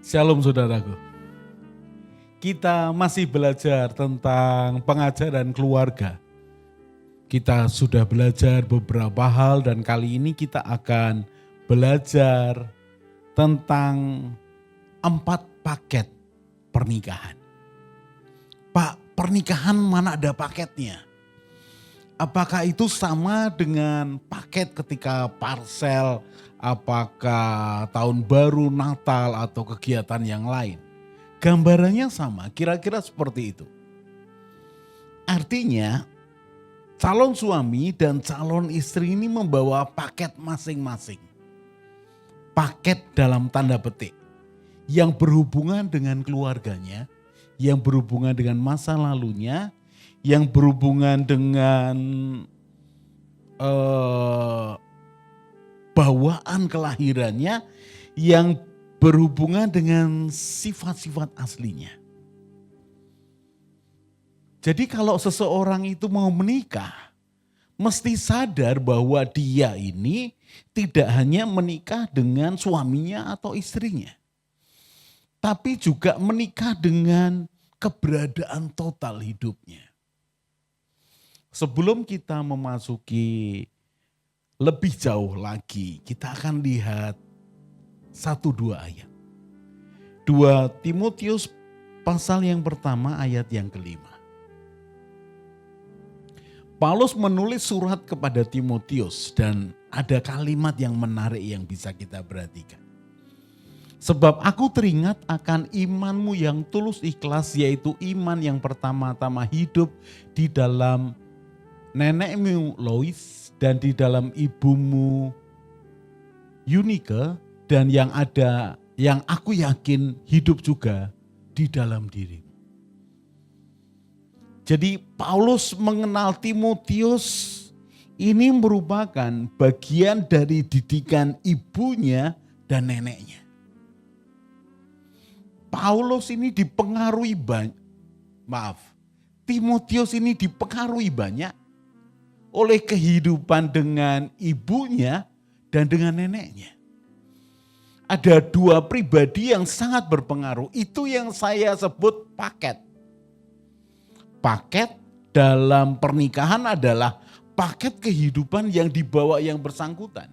Shalom saudaraku. Kita masih belajar tentang pengajaran keluarga. Kita sudah belajar beberapa hal dan kali ini kita akan belajar tentang 4 paket pernikahan. Pak, pernikahan mana ada paketnya? Apakah itu sama dengan paket ketika parsel, apakah tahun baru, Natal, atau kegiatan yang lain? Gambarannya sama, kira-kira seperti itu. Artinya, calon suami dan calon istri ini membawa paket masing-masing. Paket dalam tanda petik, yang berhubungan dengan keluarganya, yang berhubungan dengan masa lalunya, yang berhubungan dengan bawaan kelahirannya, yang berhubungan dengan sifat-sifat aslinya. Jadi kalau seseorang itu mau menikah, mesti sadar bahwa dia ini tidak hanya menikah dengan suaminya atau istrinya, tapi juga menikah dengan keberadaan total hidupnya. Sebelum kita memasuki lebih jauh lagi, kita akan lihat 1-2 ayat. 2 Timotius pasal yang pertama ayat yang kelima. Paulus menulis surat kepada Timotius dan ada kalimat yang menarik yang bisa kita perhatikan. Sebab aku teringat akan imanmu yang tulus ikhlas, yaitu iman yang pertama-tama hidup di dalam nenekmu Lois dan di dalam ibumu Eunike, dan yang aku yakin hidup juga di dalam dirimu. Jadi Paulus mengenal Timotius ini merupakan bagian dari didikan ibunya dan neneknya. Timotius ini dipengaruhi banyak oleh kehidupan dengan ibunya dan dengan neneknya. Ada 2 pribadi yang sangat berpengaruh. Itu yang saya sebut paket. Paket dalam pernikahan adalah paket kehidupan yang dibawa yang bersangkutan.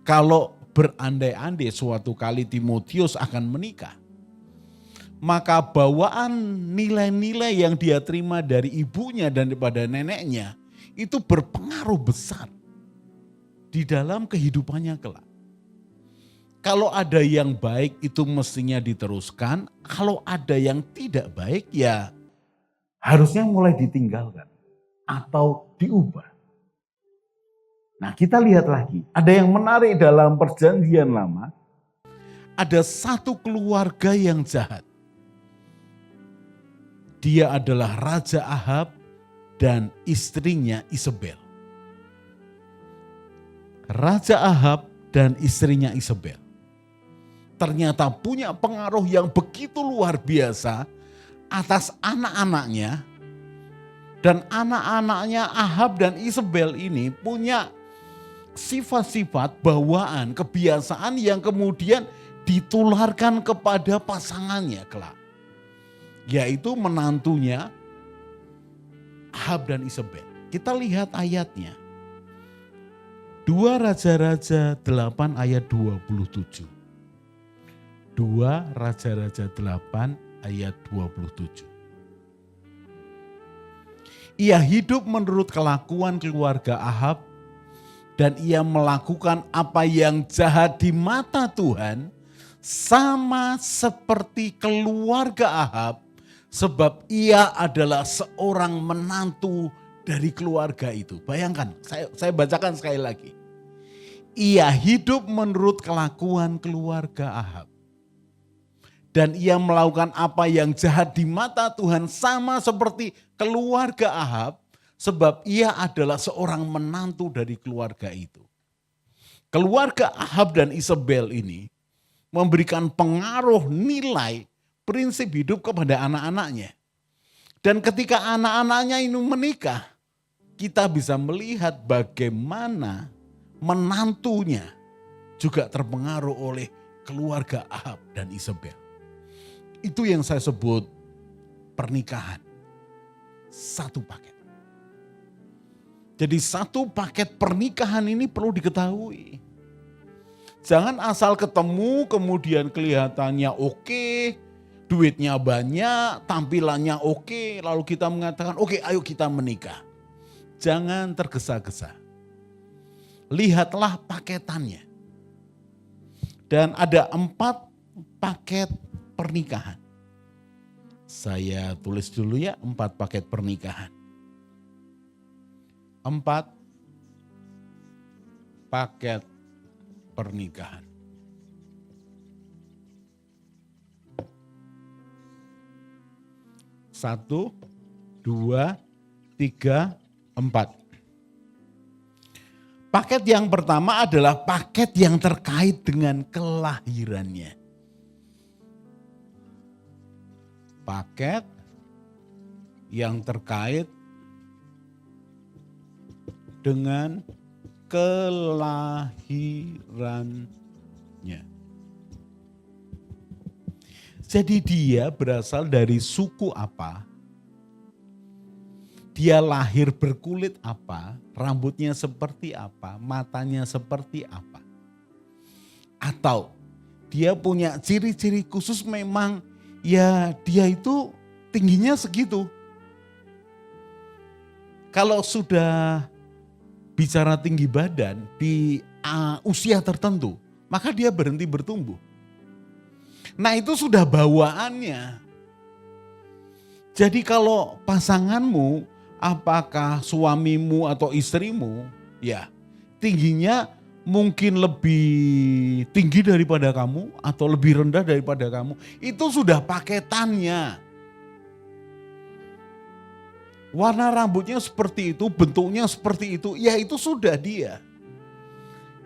Kalau berandai-andai suatu kali Timotius akan menikah, maka bawaan nilai-nilai yang dia terima dari ibunya dan daripada neneknya itu berpengaruh besar di dalam kehidupannya kelak. Kalau ada yang baik itu mestinya diteruskan, kalau ada yang tidak baik ya harusnya mulai ditinggalkan atau diubah. Nah, kita lihat lagi, ada yang menarik dalam perjanjian lama, ada satu keluarga yang jahat. Dia adalah Raja Ahab dan istrinya Isabel. Raja Ahab dan istrinya Isabel ternyata punya pengaruh yang begitu luar biasa atas anak-anaknya, dan anak-anaknya Ahab dan Isabel ini punya sifat-sifat bawaan kebiasaan yang kemudian ditularkan kepada pasangannya kelak, yaitu menantunya Ahab dan Isabel. Kita lihat ayatnya. 2 Raja-Raja 8 ayat 27. 2 Raja-Raja 8 ayat 27. Ia hidup menurut kelakuan keluarga Ahab dan ia melakukan apa yang jahat di mata Tuhan, sama seperti keluarga Ahab, sebab ia adalah seorang menantu dari keluarga itu. Bayangkan, saya bacakan sekali lagi. Ia hidup menurut kelakuan keluarga Ahab. Dan ia melakukan apa yang jahat di mata Tuhan sama seperti keluarga Ahab, sebab ia adalah seorang menantu dari keluarga itu. Keluarga Ahab dan Isabel ini memberikan pengaruh nilai prinsip hidup kepada anak-anaknya. Dan ketika anak-anaknya ini menikah, kita bisa melihat bagaimana menantunya juga terpengaruh oleh keluarga Ahab dan Isabel. Itu yang saya sebut pernikahan. Satu paket. Jadi satu paket pernikahan ini perlu diketahui. Jangan asal ketemu kemudian kelihatannya oke, duitnya banyak, tampilannya oke, lalu kita mengatakan oke, ayo kita menikah. Jangan tergesa-gesa. Lihatlah paketannya. Dan ada 4 paket pernikahan. Saya tulis dulu ya 4 paket pernikahan. 4 paket pernikahan. 1, 2, 3, 4. Paket yang pertama adalah paket yang terkait dengan kelahirannya. Paket yang terkait dengan kelahirannya. Jadi dia berasal dari suku apa, dia lahir berkulit apa, rambutnya seperti apa, matanya seperti apa. Atau dia punya ciri-ciri khusus memang ya dia itu tingginya segitu. Kalau sudah bicara tinggi badan di usia tertentu, maka dia berhenti bertumbuh. Nah itu sudah bawaannya. Jadi kalau pasanganmu, apakah suamimu atau istrimu, ya tingginya mungkin lebih tinggi daripada kamu atau lebih rendah daripada kamu, itu sudah paketannya. Warna rambutnya seperti itu, bentuknya seperti itu, ya itu sudah dia.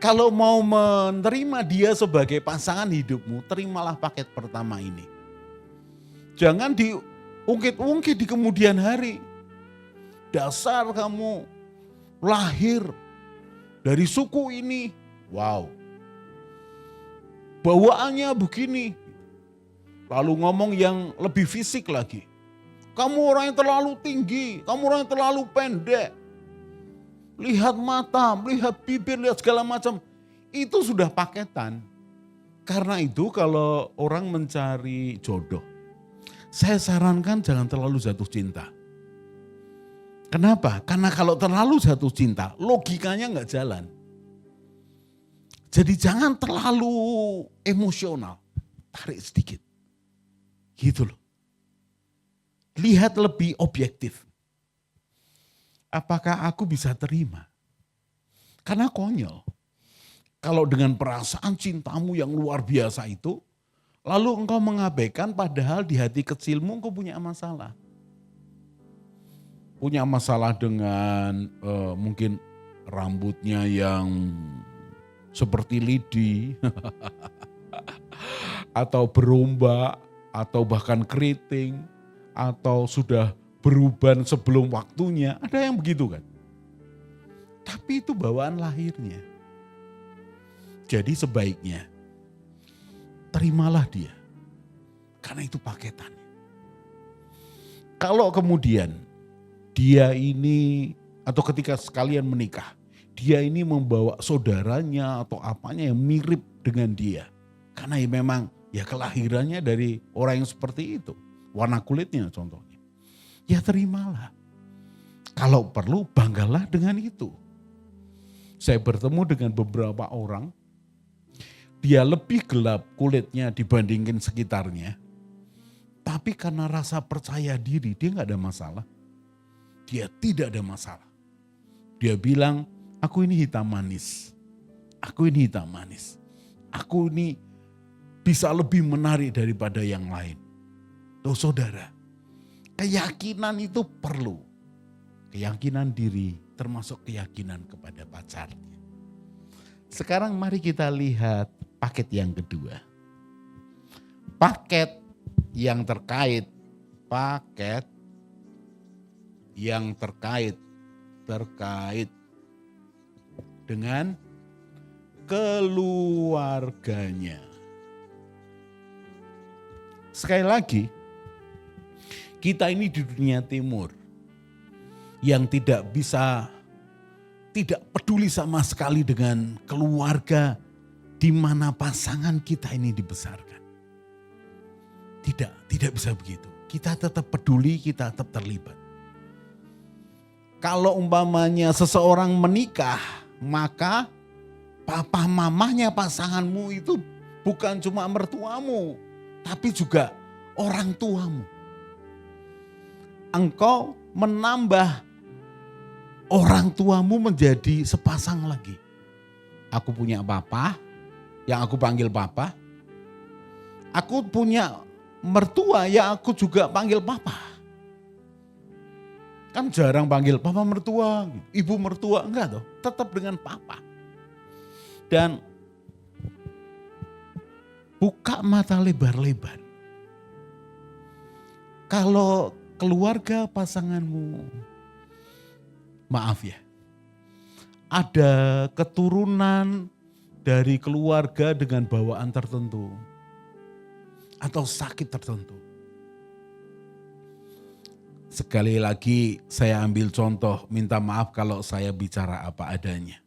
Kalau mau menerima dia sebagai pasangan hidupmu, terimalah paket pertama ini. Jangan diungkit-ungkit di kemudian hari. Dasar kamu lahir dari suku ini, wow. Bawaannya begini. Lalu ngomong yang lebih fisik lagi. Kamu orang yang terlalu tinggi, kamu orang yang terlalu pendek. Lihat mata, lihat bibir, lihat segala macam. Itu sudah paketan. Karena itu kalau orang mencari jodoh, saya sarankan jangan terlalu jatuh cinta. Kenapa? Karena kalau terlalu jatuh cinta, logikanya nggak jalan. Jadi jangan terlalu emosional, tarik sedikit. Gitu loh. Lihat lebih objektif. Apakah aku bisa terima? Karena konyol. Kalau dengan perasaan cintamu yang luar biasa itu, lalu engkau mengabaikan padahal di hati kecilmu engkau punya masalah. Punya masalah dengan mungkin rambutnya yang seperti lidi, atau berombak, atau bahkan keriting, atau sudah beruban sebelum waktunya, ada yang begitu kan. Tapi itu bawaan lahirnya. Jadi sebaiknya terimalah dia, karena itu paketannya. Kalau kemudian dia ini, atau ketika sekalian menikah, dia ini membawa saudaranya atau apanya yang mirip dengan dia. Karena ya memang ya kelahirannya dari orang yang seperti itu. Warna kulitnya contohnya. Ya terimalah. Kalau perlu banggalah dengan itu. Saya bertemu dengan beberapa orang, dia lebih gelap kulitnya dibandingkan sekitarnya. Tapi karena rasa percaya diri dia gak ada masalah. Dia tidak ada masalah. Dia bilang, aku ini hitam manis. Aku ini hitam manis. Aku ini bisa lebih menarik daripada yang lain. Tuh saudara, keyakinan itu perlu. Keyakinan diri termasuk keyakinan kepada pacarnya. Sekarang mari kita lihat paket yang kedua. paket yang terkait dengan keluarganya. Sekali lagi, kita ini di dunia timur yang tidak peduli sama sekali dengan keluarga di mana pasangan kita ini dibesarkan. Tidak bisa begitu. Kita tetap peduli, kita tetap terlibat. Kalau umpamanya seseorang menikah, maka papa mamahnya pasanganmu itu bukan cuma mertuamu, tapi juga orang tuamu. Engkau menambah orang tuamu menjadi sepasang lagi. Aku punya papa, yang aku panggil papa. Aku punya mertua, yang aku juga panggil papa. Kan jarang panggil papa mertua, ibu mertua, enggak toh, tetap dengan papa. Dan buka mata lebar-lebar. Kalau keluarga pasanganmu, maaf ya, ada keturunan dari keluarga dengan bawaan tertentu atau sakit tertentu. Sekali lagi saya ambil contoh, minta maaf kalau saya bicara apa adanya.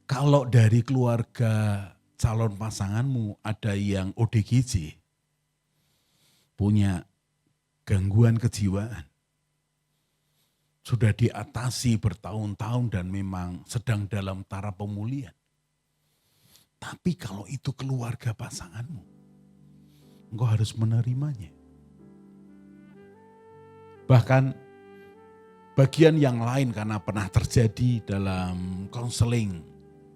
Kalau dari keluarga calon pasanganmu ada yang ODGJ, punya gangguan kejiwaan, sudah diatasi bertahun-tahun dan memang sedang dalam taraf pemulihan. Tapi kalau itu keluarga pasanganmu, engkau harus menerimanya. Bahkan bagian yang lain karena pernah terjadi dalam konseling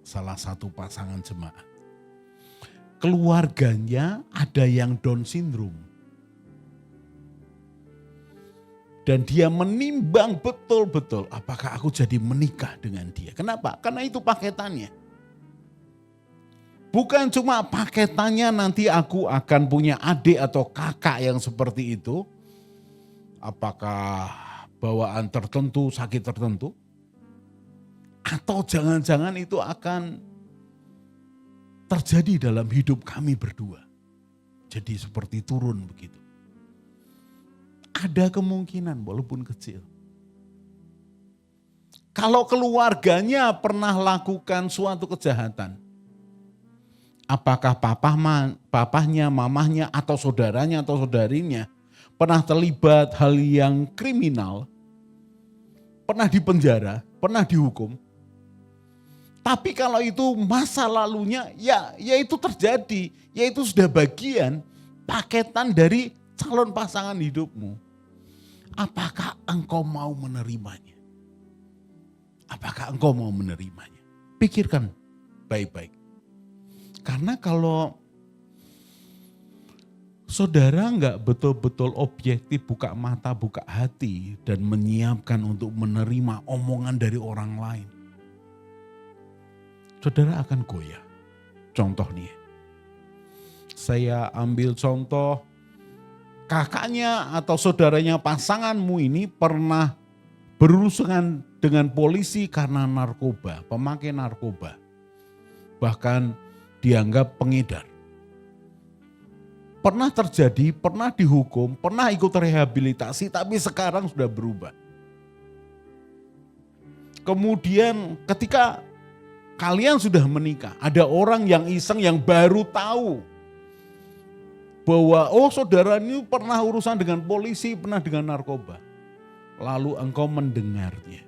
salah satu pasangan jemaat. Keluarganya ada yang Down syndrome. Dan dia menimbang betul-betul apakah aku jadi menikah dengan dia. Kenapa? Karena itu paketannya. Bukan cuma paketannya nanti aku akan punya adik atau kakak yang seperti itu. Apakah bawaan tertentu, sakit tertentu. Atau jangan-jangan itu akan terjadi dalam hidup kami berdua. Jadi seperti turun begitu. Ada kemungkinan walaupun kecil. Kalau keluarganya pernah lakukan suatu kejahatan, apakah papahnya, mamahnya, atau saudaranya atau saudarinya pernah terlibat hal yang kriminal, pernah dipenjara, pernah dihukum. Tapi kalau itu masa lalunya, ya itu terjadi, ya itu sudah bagian paketan dari calon pasangan hidupmu. Apakah engkau mau menerimanya? Apakah engkau mau menerimanya? Pikirkan baik-baik. Karena kalau saudara enggak betul-betul objektif, buka mata, buka hati, dan menyiapkan untuk menerima omongan dari orang lain, saudara akan goyah. Contoh nih, saya ambil contoh kakaknya atau saudaranya pasanganmu ini pernah berurusan dengan polisi karena narkoba, pemakai narkoba. Bahkan dianggap pengedar. Pernah terjadi, pernah dihukum, pernah ikut rehabilitasi, tapi sekarang sudah berubah. Kemudian ketika kalian sudah menikah, ada orang yang iseng yang baru tahu bahwa saudara ini pernah urusan dengan polisi, pernah dengan narkoba. Lalu engkau mendengarnya.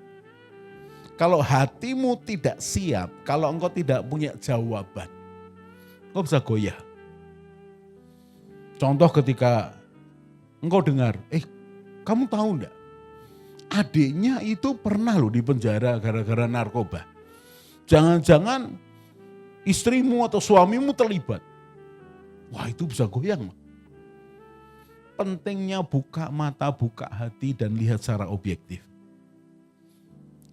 Kalau hatimu tidak siap, kalau engkau tidak punya jawaban, engkau bisa goyah. Contoh ketika engkau dengar, kamu tahu enggak? Adiknya itu pernah loh dipenjara gara-gara narkoba. Jangan-jangan istrimu atau suamimu terlibat. Wah, itu bisa goyang. Pentingnya buka mata, buka hati dan lihat secara objektif.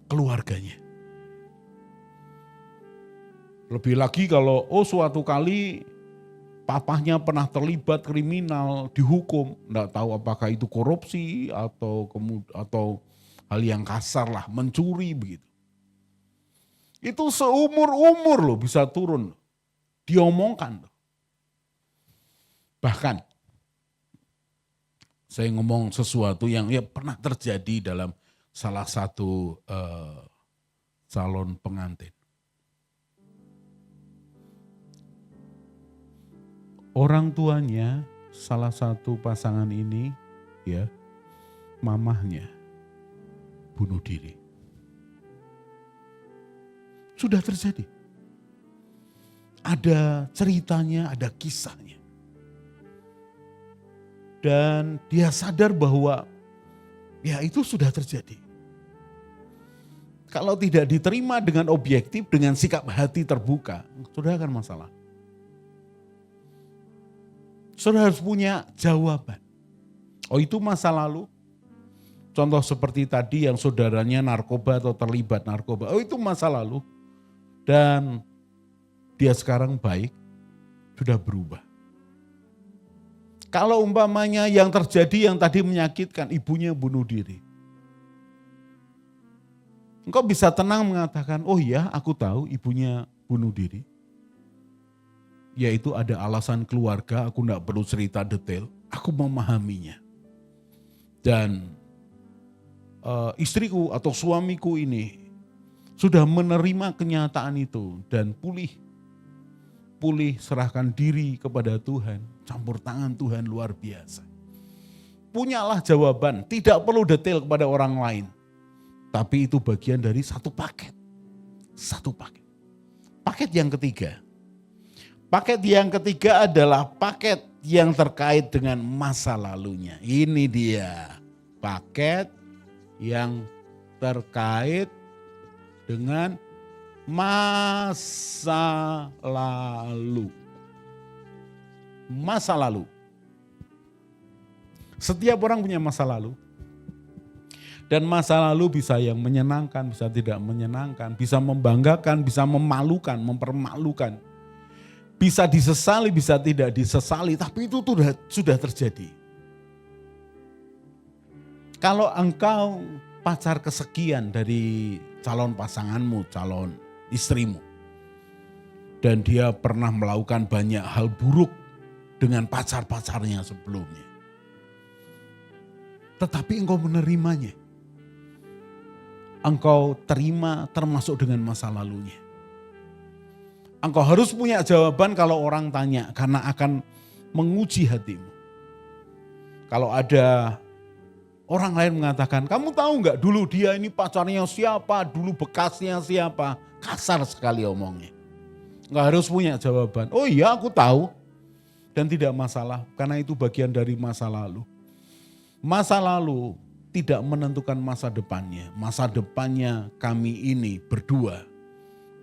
Keluarganya. Lebih lagi kalau suatu kali papahnya pernah terlibat kriminal, dihukum, enggak tahu apakah itu korupsi atau hal yang kasar lah, mencuri begitu. Itu seumur-umur loh bisa turun, diomongkan. Bahkan saya ngomong sesuatu yang ya pernah terjadi dalam salah satu calon pengantin. Orang tuanya salah satu pasangan ini ya, mamahnya bunuh diri. Sudah terjadi. Ada ceritanya, ada kisahnya. Dan dia sadar bahwa ya itu sudah terjadi. Kalau tidak diterima dengan objektif, dengan sikap hati terbuka, sudah akan masalah. Saudara harus punya jawaban. Oh itu masa lalu. Contoh seperti tadi yang saudaranya narkoba atau terlibat narkoba. Oh itu masa lalu. Dan dia sekarang baik, sudah berubah. Kalau umpamanya yang terjadi yang tadi menyakitkan, ibunya bunuh diri. Engkau bisa tenang mengatakan, oh iya aku tahu ibunya bunuh diri. Yaitu ada alasan keluarga, aku enggak perlu cerita detail, aku memahaminya. Dan istriku atau suamiku ini sudah menerima kenyataan itu dan pulih serahkan diri kepada Tuhan, campur tangan Tuhan luar biasa. Punyalah jawaban, tidak perlu detail kepada orang lain. Tapi itu bagian dari satu paket. Satu paket. Paket yang ketiga. Paket yang ketiga adalah paket yang terkait dengan masa lalunya. Ini dia paket yang terkait dengan masa lalu. Masa lalu. Setiap orang punya masa lalu. Dan masa lalu bisa yang menyenangkan, bisa tidak menyenangkan, bisa membanggakan, bisa memalukan, mempermalukan. Bisa disesali, bisa tidak disesali, tapi itu sudah terjadi. Kalau engkau pacar kesekian dari calon pasanganmu, calon istrimu, dan dia pernah melakukan banyak hal buruk dengan pacar-pacarnya sebelumnya, tetapi engkau menerimanya, engkau terima termasuk dengan masa lalunya. Engkau harus punya jawaban kalau orang tanya, karena akan menguji hatimu. Kalau ada orang lain mengatakan, kamu tahu nggak dulu dia ini pacarnya siapa, dulu bekasnya siapa, kasar sekali omongnya. Nggak harus punya jawaban, oh iya aku tahu, dan tidak masalah, karena itu bagian dari masa lalu. Masa lalu tidak menentukan masa depannya. Masa depannya kami ini berdua,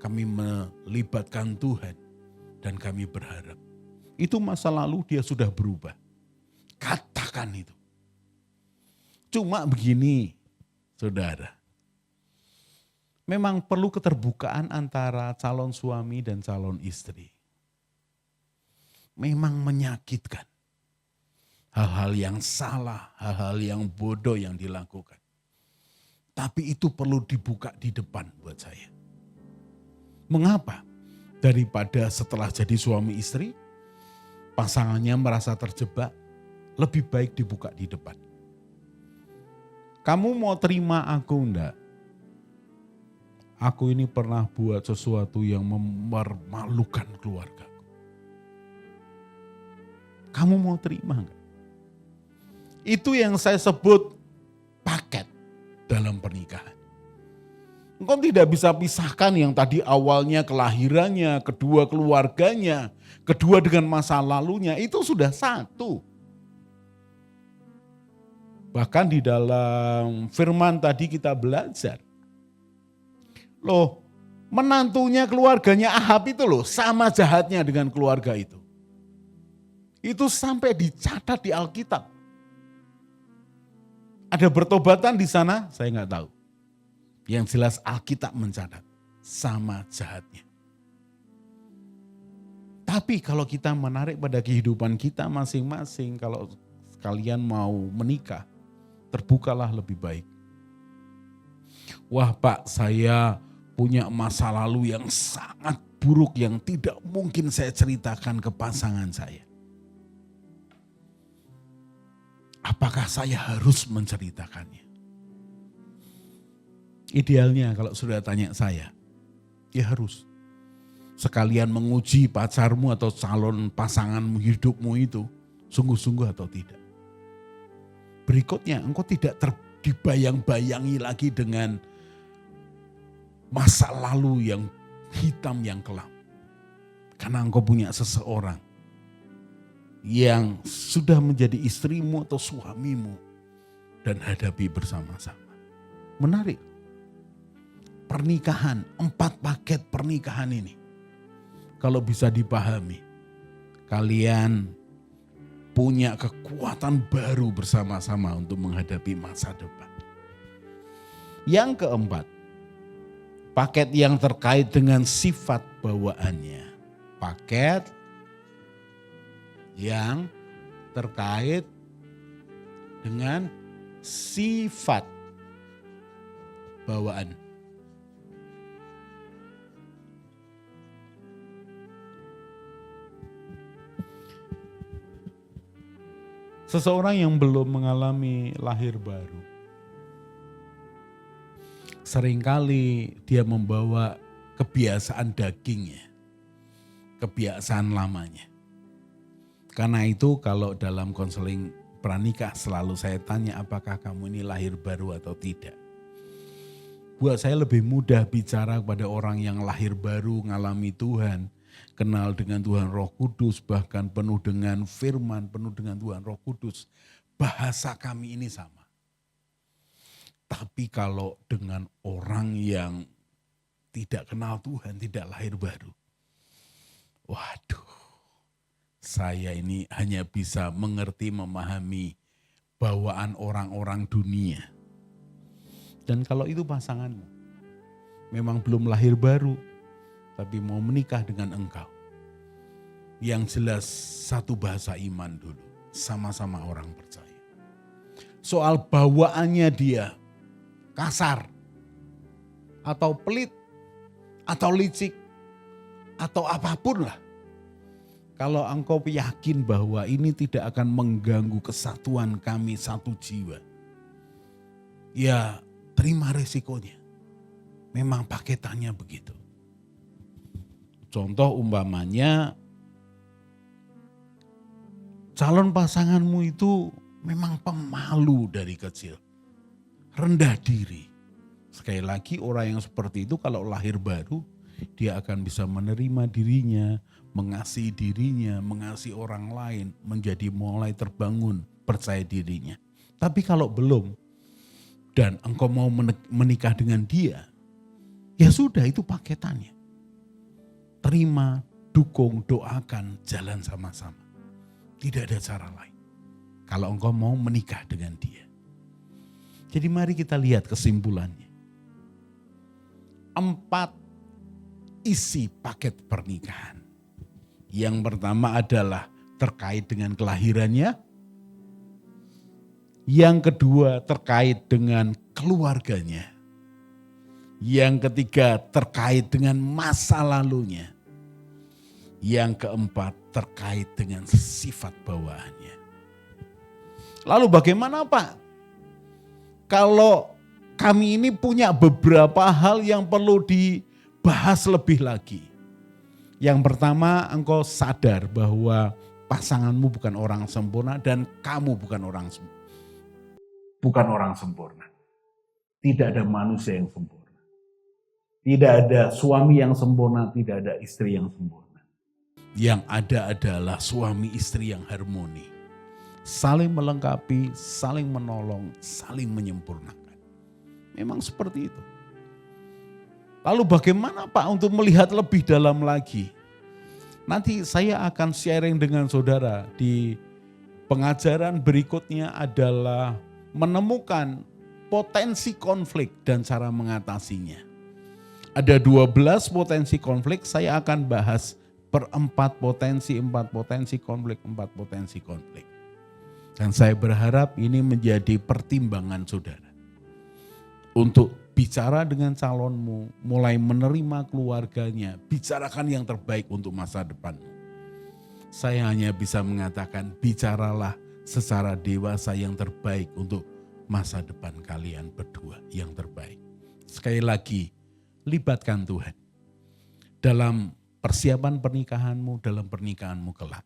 kami melibatkan Tuhan dan kami berharap. Itu masa lalu dia sudah berubah. Katakan itu. Cuma begini, saudara. Memang perlu keterbukaan antara calon suami dan calon istri. Memang menyakitkan. Hal-hal yang salah, hal-hal yang bodoh yang dilakukan. Tapi itu perlu dibuka di depan buat saya. Mengapa? Daripada setelah jadi suami istri, pasangannya merasa terjebak, lebih baik dibuka di depan. Kamu mau terima aku enggak? Aku ini pernah buat sesuatu yang memalukan keluargaku. Kamu mau terima enggak? Itu yang saya sebut paket dalam pernikahan. Engkau tidak bisa pisahkan yang tadi awalnya kelahirannya, kedua keluarganya, kedua dengan masa lalunya, itu sudah satu. Bahkan di dalam firman tadi kita belajar. Loh, menantunya keluarganya Ahab itu loh, sama jahatnya dengan keluarga itu. Itu sampai dicatat di Alkitab. Ada bertobatan di sana, saya nggak tahu. Yang jelas Alkitab mencatat, sama jahatnya. Tapi kalau kita menarik pada kehidupan kita masing-masing, kalau kalian mau menikah, terbukalah lebih baik. Wah Pak, saya punya masa lalu yang sangat buruk yang tidak mungkin saya ceritakan ke pasangan saya. Apakah saya harus menceritakannya? Idealnya kalau sudah tanya saya, ya harus. Sekalian menguji pacarmu atau calon pasanganmu hidupmu itu sungguh-sungguh atau tidak. Berikutnya engkau tidak dibayang-bayangi lagi dengan masa lalu yang hitam yang kelam. Karena engkau punya seseorang yang sudah menjadi istrimu atau suamimu dan hadapi bersama-sama. Menarik. Pernikahan, 4 paket pernikahan ini. Kalau bisa dipahami, kalian punya kekuatan baru bersama-sama untuk menghadapi masa depan. Yang keempat, paket yang terkait dengan sifat bawaannya. Paket yang terkait dengan sifat bawaan. Seseorang yang belum mengalami lahir baru, seringkali dia membawa kebiasaan dagingnya, kebiasaan lamanya. Karena itu kalau dalam konseling pranikah selalu saya tanya apakah kamu ini lahir baru atau tidak. Buat saya lebih mudah bicara kepada orang yang lahir baru, ngalami Tuhan, kenal dengan Tuhan Roh Kudus, bahkan penuh dengan firman, penuh dengan Tuhan Roh Kudus. Bahasa kami ini sama. Tapi kalau dengan orang yang tidak kenal Tuhan, tidak lahir baru. Waduh, saya ini hanya bisa mengerti, memahami bawaan orang-orang dunia. Dan kalau itu pasanganmu, memang belum lahir baru, tapi mau menikah dengan engkau. Yang jelas satu bahasa iman dulu, sama-sama orang percaya. Soal bawaannya dia kasar, atau pelit, atau licik, atau apapun lah. Kalau engkau yakin bahwa ini tidak akan mengganggu kesatuan kami satu jiwa, ya terima resikonya. Memang paketannya begitu. Contoh umpamanya, calon pasanganmu itu memang pemalu dari kecil, rendah diri. Sekali lagi orang yang seperti itu kalau lahir baru, dia akan bisa menerima dirinya, mengasihi dirinya, mengasihi orang lain, menjadi mulai terbangun percaya dirinya. Tapi kalau belum, dan engkau mau menikah dengan dia, ya sudah itu paketannya. Terima, dukung, doakan, jalan sama-sama. Tidak ada cara lain. Kalau engkau mau menikah dengan dia. Jadi mari kita lihat kesimpulannya. 4 isi paket pernikahan. Yang pertama adalah terkait dengan kelahirannya. Yang kedua terkait dengan keluarganya. Yang ketiga terkait dengan masa lalunya. Yang keempat terkait dengan sifat bawaannya. Lalu bagaimana Pak? Kalau kami ini punya beberapa hal yang perlu dibahas lebih lagi. Yang pertama, engkau sadar bahwa pasanganmu bukan orang sempurna dan kamu bukan orang sempurna. Tidak ada manusia yang sempurna. Tidak ada suami yang sempurna, tidak ada istri yang sempurna. Yang ada adalah suami istri yang harmoni. Saling melengkapi, saling menolong, saling menyempurnakan. Memang seperti itu. Lalu bagaimana Pak untuk melihat lebih dalam lagi? Nanti saya akan sharing dengan saudara di pengajaran berikutnya adalah menemukan potensi konflik dan cara mengatasinya. Ada 12 potensi konflik, saya akan bahas empat potensi konflik. Dan saya berharap ini menjadi pertimbangan saudara. Untuk bicara dengan calonmu, mulai menerima keluarganya, bicarakan yang terbaik untuk masa depanmu. Saya hanya bisa mengatakan, bicaralah secara dewasa yang terbaik untuk masa depan kalian berdua yang terbaik. Sekali lagi, libatkan Tuhan dalam persiapan pernikahanmu, dalam pernikahanmu kelak.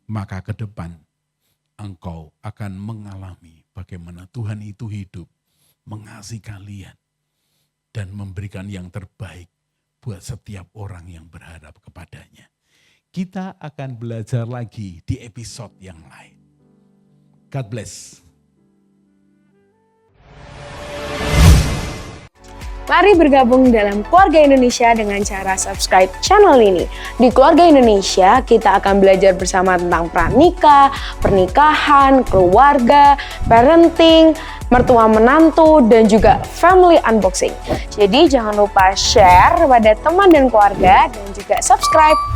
Maka ke depan engkau akan mengalami bagaimana Tuhan itu hidup, mengasihi kalian, dan memberikan yang terbaik buat setiap orang yang berharap kepadanya. Kita akan belajar lagi di episode yang lain. God bless. Mari bergabung dalam Keluarga Indonesia dengan cara subscribe channel ini. Di Keluarga Indonesia, kita akan belajar bersama tentang pranikah, pernikahan, keluarga, parenting, mertua menantu, dan juga family unboxing. Jadi jangan lupa share kepada teman dan keluarga dan juga subscribe.